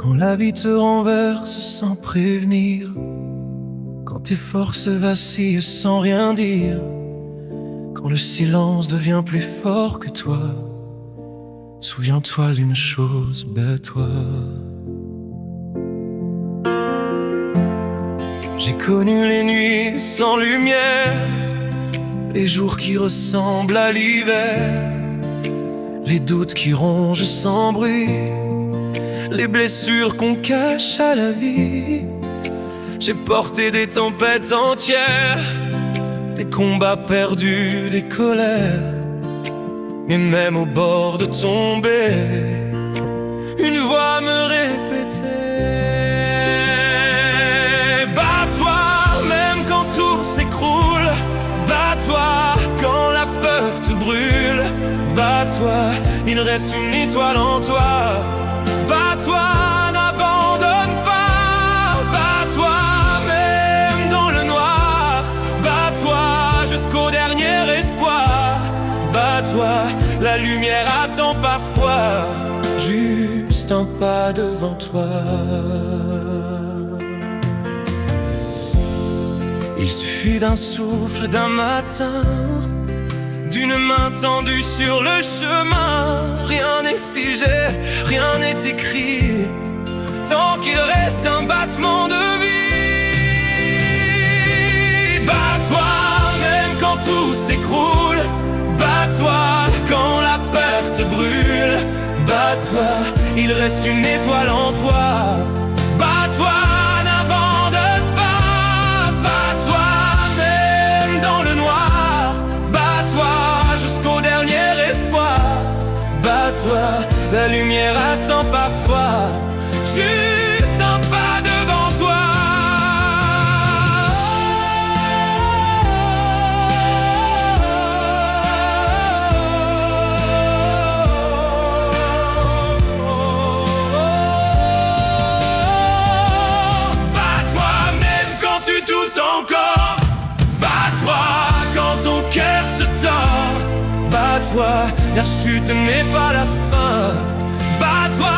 Quand la vie te renverse sans prévenir, quand tes forces vacillent sans rien dire, quand le silence devient plus fort que toi, souviens-toi d'une chose, bats-toi. J'ai connu les nuits sans lumière, les jours qui ressemblent à l'hiver, les doutes qui rongent sans bruit, les blessures qu'on cache à la vie. J'ai porté des tempêtes entières, des combats perdus, des colères. Mais même au bord de tomber, une voix me répétait: bats-toi même quand tout s'écroule, bats-toi quand la peur te brûle, bats-toi, il reste une étoile en toi, bats-toi, n'abandonne pas, bats-toi même dans le noir, bats-toi jusqu'au dernier espoir, bats-toi, la lumière attend parfois juste un pas devant toi. Il suffit d'un souffle, d'un matin, d'une main tendue sur le chemin. Rien n'est figé, rien n'est écrit, tant qu'il reste un battement de vie. Bats-toi même quand tout s'écroule, bats-toi quand la peur te brûle, bats-toi, il reste une étoile en toi, bats-toi, n'abandonne pas, bats-toi même dans le noir, bats-toi jusqu'au dernier espoir, bats-toi, la lumière attend parfois juste un pas devant toi. Encore, bats-toi quand ton cœur se tord, bats-toi, la chute n'est pas la fin, bats-toi